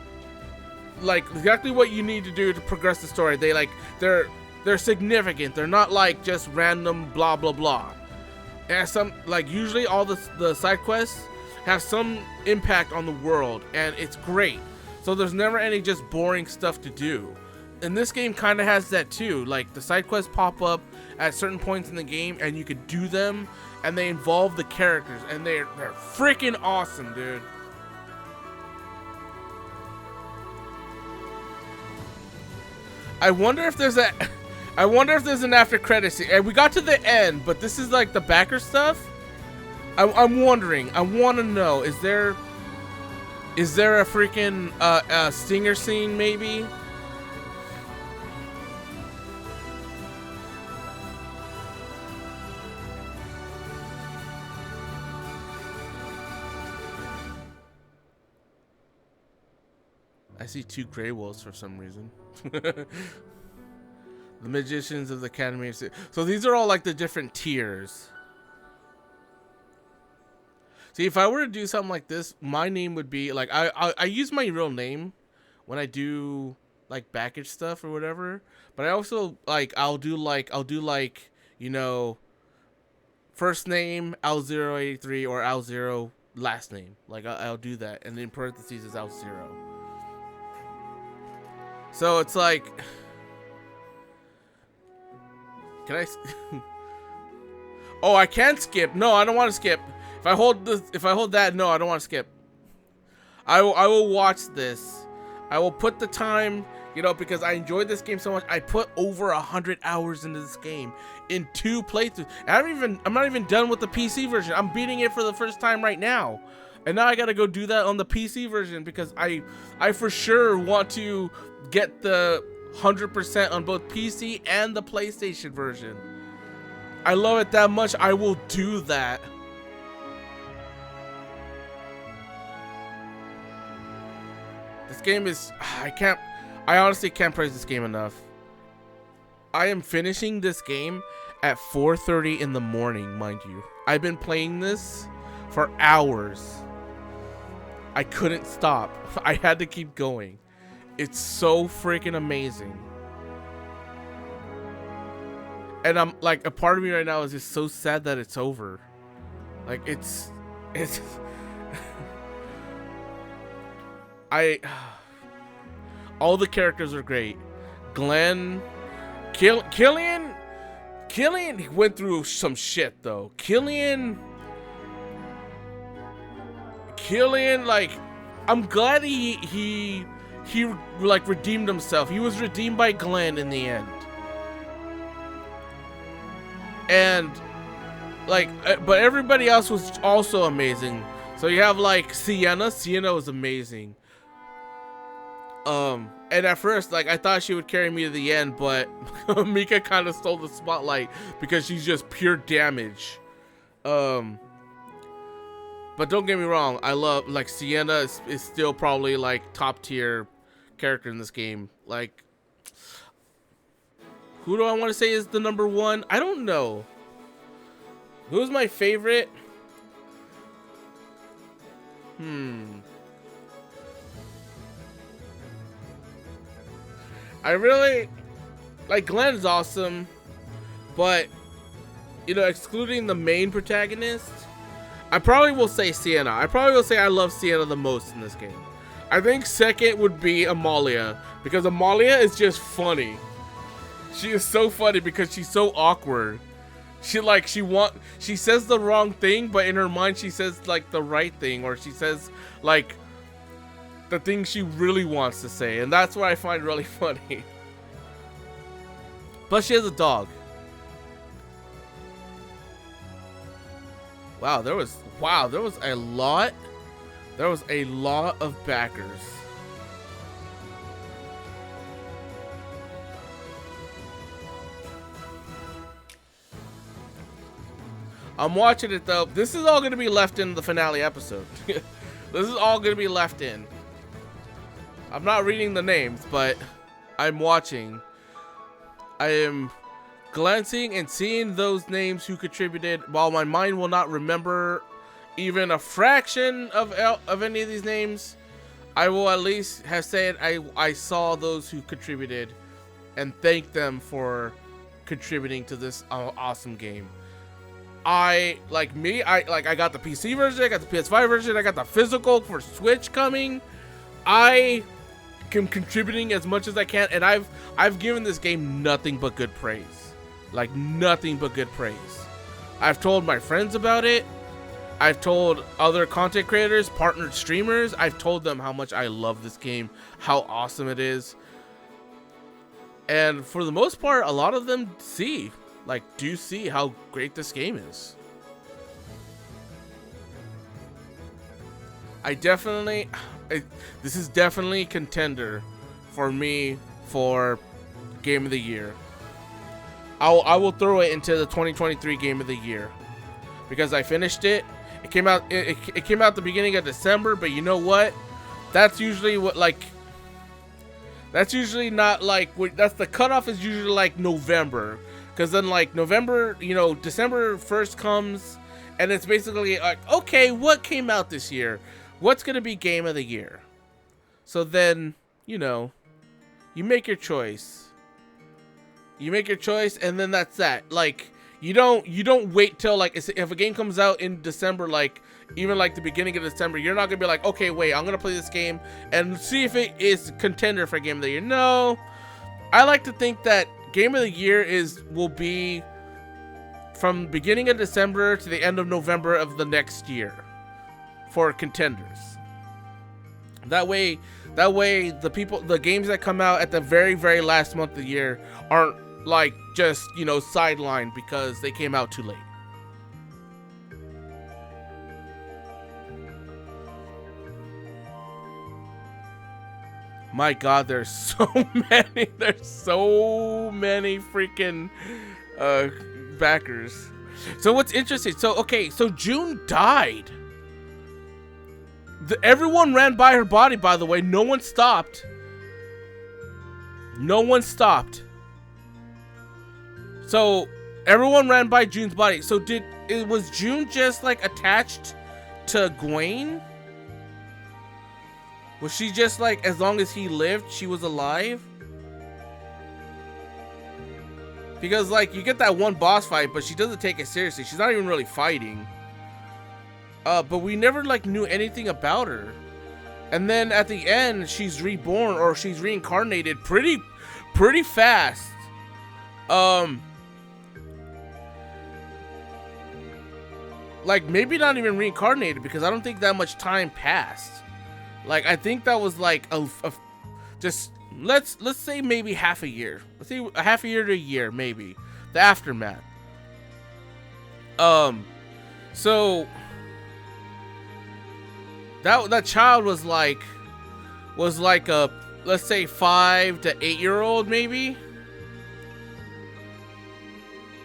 you need to do to progress the story. They're significant. They're not like just random blah blah blah. And some, like, usually all the side quests have some impact on the world, and it's great. So there's never any just boring stuff to do. And this game kind of has that too. Like, the side quests pop up at certain points in the game, and you could do them, and they involve the characters, and they're freaking awesome, dude. I wonder if there's an after credits scene. And we got to the end, but this is like the backer stuff. I'm wondering. I want to know. Is there a freaking stinger scene maybe? I see 2 gray wolves for some reason. The magicians of the Academy of... So these are all like the different tiers. See, if I were to do something like this, my name would be like, I use my real name when I do like backage stuff or whatever. But I also like I'll do like you know, first name L083 or L0 last name. Like I'll do that, and in parentheses is L0. So it's like, can I? Oh, I can skip. No, I don't want to skip. If I hold that, no, I don't want to skip. I will watch this. I will put the time, you know, because I enjoyed this game so much. I put over 100 hours into this game in 2 playthroughs. And I'm not even done with the PC version. I'm beating it for the first time right now. And now I gotta go do that on the PC version because I for sure want to get the 100% on both PC and the PlayStation version. I love it that much. I will do that. This game is... I honestly can't praise this game enough. I am finishing this game at 4:30 in the morning, mind you. I've been playing this for hours. I couldn't stop. I had to keep going. It's so freaking amazing. And I'm like, a part of me right now is just so sad that it's over. Like it's all the characters are great. Glenn, Killian went through some shit though. Killian, like, I'm glad he like redeemed himself. He was redeemed by Glenn in the end. And like, but everybody else was also amazing. So you have like Sienna was amazing. And at first, like, I thought she would carry me to the end, but Mika kind of stole the spotlight because she's just pure damage. But don't get me wrong, I love, like, Sienna is still probably like top tier character in this game. Like, who do I want to say is the number one? I don't know. Who's my favorite? I really like, Glenn's awesome, but you know, excluding the main protagonist, I probably will say Sienna. I probably will say I love Sienna the most in this game. I think second would be Amalia, because Amalia is just funny. She is so funny because she's so awkward. She says the wrong thing, but in her mind she says like the right thing, or she says like the thing she really wants to say, and that's what I find really funny. Plus she has a dog. Wow, there was a lot of backers. I'm watching it though. This is all going to be left in the finale episode. This is all going to be left in. I'm not reading the names, but I'm watching. I am glancing and seeing those names who contributed. While my mind will not remember even a fraction of any of these names, I will at least have said I saw those who contributed and thank them for contributing to this awesome game. I got the PC version, I got the PS5 version, I got the physical for Switch coming. I am contributing as much as I can, and I've given this game nothing but good praise. Like, nothing but good praise. I've told my friends about it. I've told other content creators, partnered streamers. I've told them how much I love this game, how awesome it is. And for the most part, a lot of them do see how great this game is. This is definitely a contender for me for Game of the Year. I will throw it into the 2023 Game of the Year because I finished it. It came out the beginning of December, but you know what? That's usually that's the cutoff is usually like November. Because then, like, November, you know, December 1st comes, and it's basically like, okay, what came out this year? What's going to be Game of the Year? So then, you know, you make your choice. You make your choice, and then that's that. Like, you don't wait till, like, if a game comes out in December, like, even, like, the beginning of December, you're not going to be like, okay, wait, I'm going to play this game and see if it is contender for Game of the Year. No. I like to think that Game of the Year will be from beginning of December to the end of November of the next year for contenders. That way the games that come out at the very, very last month of the year aren't like just, you know, sidelined because they came out too late. My God, there's so many freaking backers. So what's interesting? So June died. Everyone ran by her body. By the way, no one stopped. So everyone ran by June's body. So was June just like attached to Gwen? Was she just like, as long as he lived, she was alive? Because, like, you get that one boss fight, but she doesn't take it seriously. She's not even really fighting. But we never, like, knew anything about her. And then at the end, she's reborn, or she's reincarnated pretty fast. Like, maybe not even reincarnated, because I don't think that much time passed. Like, I think that was, like, just... Let's say maybe half a year. Let's say a half a year to a year, maybe. The aftermath. So that child was like a, let's say, 5 to 8 year old maybe.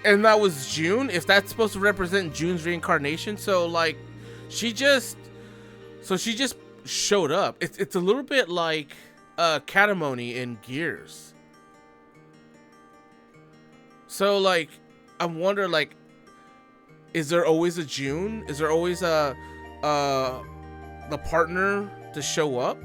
And that was June, if that's supposed to represent June's reincarnation. So like she just showed up. It's a little bit like Katamoni in Gears. So like I wonder, like, is there always a June? Is there always the partner to show up?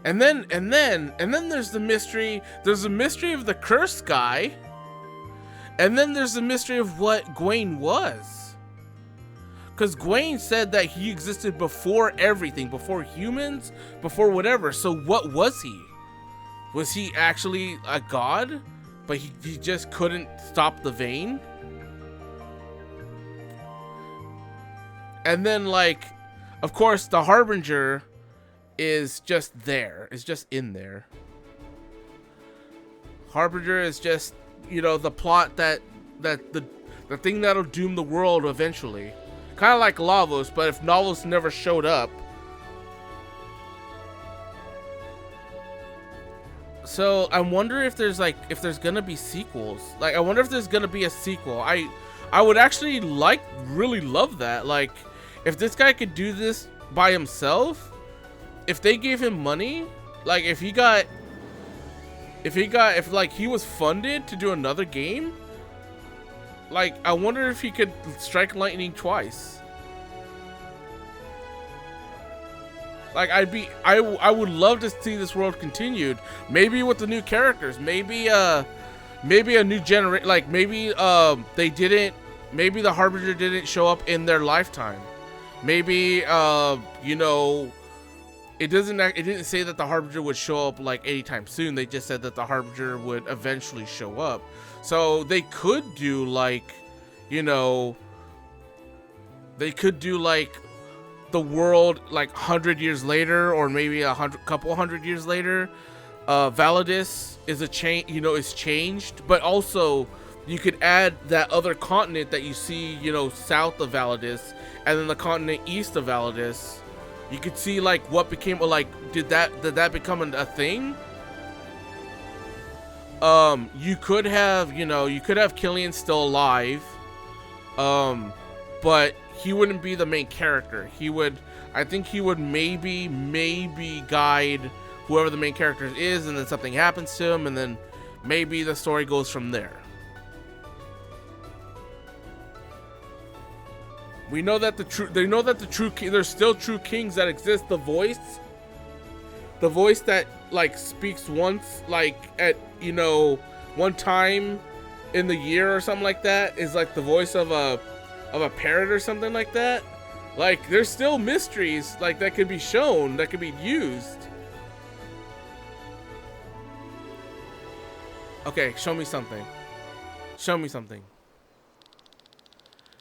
And then there's the mystery. There's the mystery of the cursed guy. And then there's the mystery of what Gwaine was. Because Gwaine said that he existed before everything, before humans, before whatever. So what was he? Was he actually a god? But he just couldn't stop the vein? And then, like, of course, the Harbinger is just there. It's just in there. Harbinger is just, you know, the plot that the thing that'll doom the world eventually. Kind of like Lavos, but if Lavos never showed up. So I wonder if there's gonna be sequels. Like, I wonder if there's gonna be a sequel. I would actually really love that. Like, if this guy could do this by himself, if they gave him money, like if he was funded to do another game, like I wonder if he could strike lightning twice. Like I would love to see this world continued. Maybe with the new characters. Maybe a new generation. Like maybe maybe the Harbinger didn't show up in their lifetime. Maybe you know, it didn't say that the Harbinger would show up like anytime soon. They just said that the Harbinger would eventually show up. So they could do like, you know, they could do like the world like 100 years later, or maybe couple hundred years later. Validus is changed, but also you could add that other continent that you see, you know, south of Validus, and then the continent east of Validus. You could see like what became, like, did that become a thing? You could have Killian still alive, but he wouldn't be the main character. I think he would maybe guide whoever the main character is, and then something happens to him, and then maybe the story goes from there. We know that there's still true kings that exist. The voice that like speaks once, like at, you know, one time in the year or something like that, is like the voice of a parrot or something like that. Like, there's still mysteries like that could be shown, that could be used. Okay, show me something. Show me something.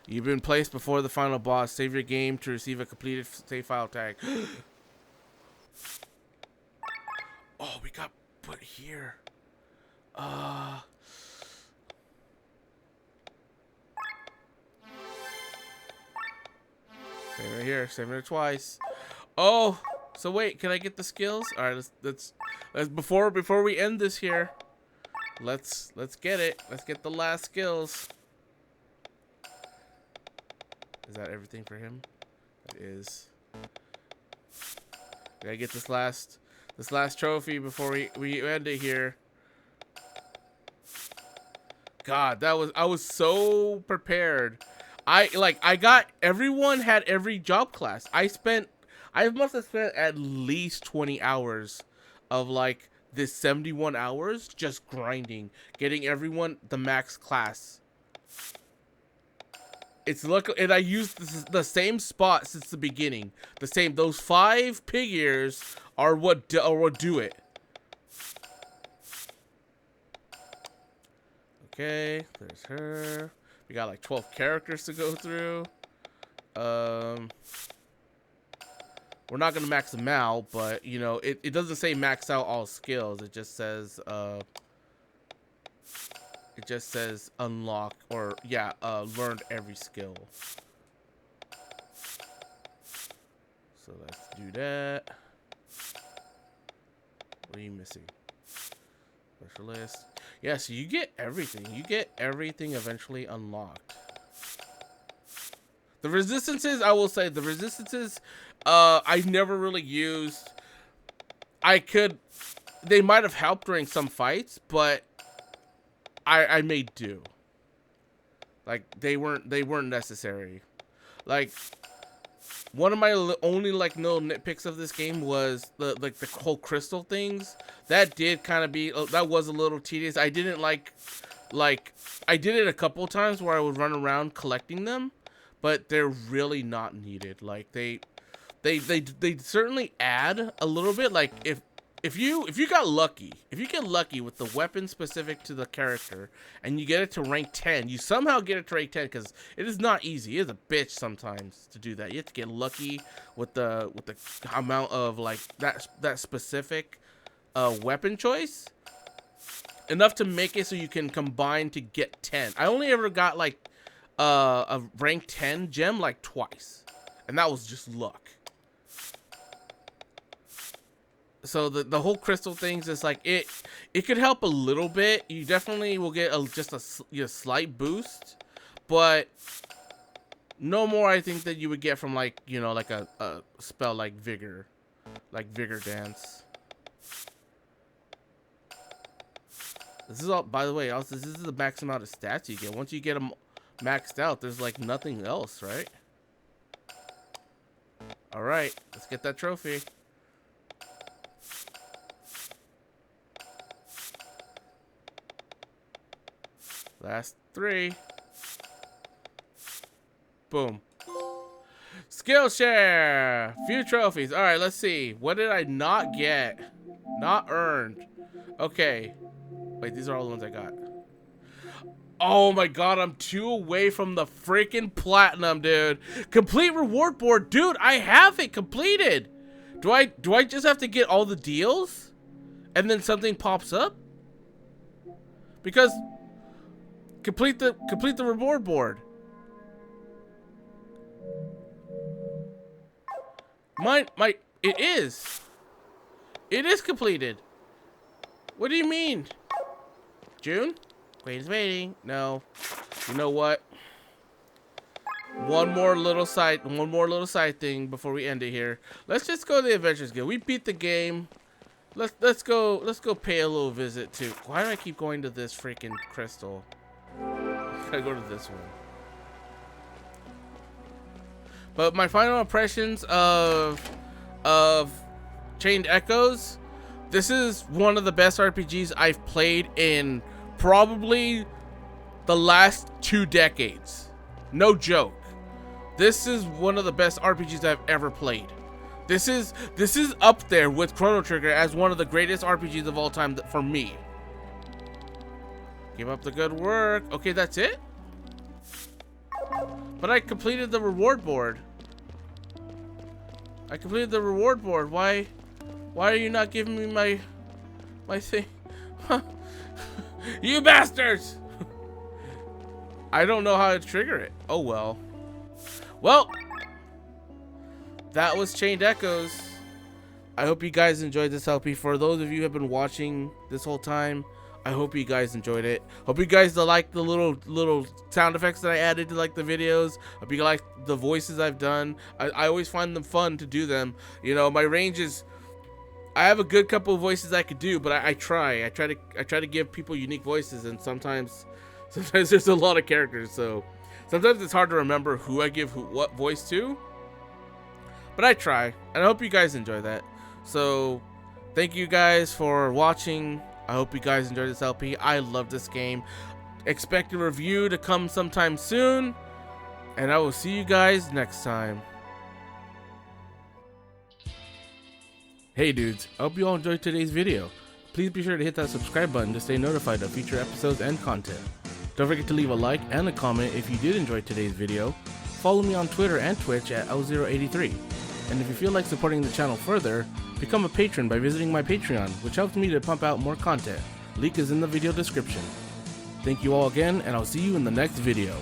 You've been placed before the final boss. Save your game to receive a completed save file tag. Oh, we got put here. Save it here. Save it twice. Oh, so wait, can I get the skills? All right, let's before we end this here. Let's get it. Let's get the last skills. Is that everything for him? It is. Gotta get this last trophy before we end it here. God, I was so prepared. Everyone had every job class. I must have spent at least 20 hours of like this 71 hours just grinding, getting everyone the max class. It's luck, and I used the same spot since the beginning. The same, those 5 pig ears are what do it. Okay, there's her. We got like 12 characters to go through. We're not gonna max them out, but you know, it doesn't say max out all skills. It just says unlock, or yeah, learned every skill. So let's do that. What are you missing? Specialist. Yeah, so you get everything. You get everything eventually unlocked. The resistances, I will say, the resistances, I've never really used. They might have helped during some fights, but I made do. Like, they weren't necessary. Like, one of my only like little nitpicks of this game was the whole crystal things. That did kind of be, that was a little tedious. I didn't like I did it a couple times where I would run around collecting them, but they're really not needed. Like they certainly add a little bit. Like if you get lucky with the weapon specific to the character and you get it to rank 10, you somehow get it to rank 10, because it is not easy. It is a bitch sometimes to do that. You have to get lucky with the amount of like that specific weapon choice, enough to make it so you can combine to get 10. I only ever got like a rank 10 gem like twice, and that was just luck. So the whole crystal things is like, it could help a little bit. You definitely will get just a slight boost, but no more, I think, that you would get from like, you know, like a spell like vigor dance. This is all, by the way, also this is the max amount of stats you get. Once you get them maxed out, there's like nothing else, right? All right, let's get that trophy. Last 3. Boom. Skill share. Few trophies. All right, let's see. What did I not get? Not earned. Okay. Wait, these are all the ones I got. Oh my god, I'm 2 away from the freaking platinum, dude. Complete reward board. Dude, I have it completed. Do I just have to get all the deals and then something pops up? Because complete the reward board. It is completed. What do you mean? June? Wait is waiting. No. You know what? One more little side thing before we end it here. Let's just go to the Adventures Guild. We beat the game. Let's go pay a little visit to. Why do I keep going to this freaking crystal? I go to this one. But my final impressions of Chained Echoes, this is one of the best RPGs I've played in probably the last 2 decades. No joke. This is one of the best RPGs I've ever played. This is up there with Chrono Trigger as one of the greatest RPGs of all time for me. Give up the good work. Okay, that's it? But I completed the reward board. Why are you not giving me my thing? You bastards! I don't know how to trigger it. Oh well. Well, that was Chained Echoes. I hope you guys enjoyed this LP. For those of you who have been watching this whole time, I hope you guys enjoyed it. Hope you guys like the little sound effects that I added to like the videos. Hope you like the voices I've done. I always find them fun to do them. You know, my range is, I have a good couple of voices I could do, but I try to give people unique voices, and sometimes there's a lot of characters, so sometimes it's hard to remember who I give what voice to. But I try, and I hope you guys enjoy that. So Thank you guys for watching. I hope you guys enjoyed this LP. I love this game. Expect a review to come sometime soon. And I will see you guys next time. Hey dudes, I hope you all enjoyed today's video. Please be sure to hit that subscribe button to stay notified of future episodes and content. Don't forget to leave a like and a comment if you did enjoy today's video. Follow me on Twitter and Twitch at L083. And if you feel like supporting the channel further, become a patron by visiting my Patreon, which helps me to pump out more content. Link is in the video description. Thank you all again, and I'll see you in the next video.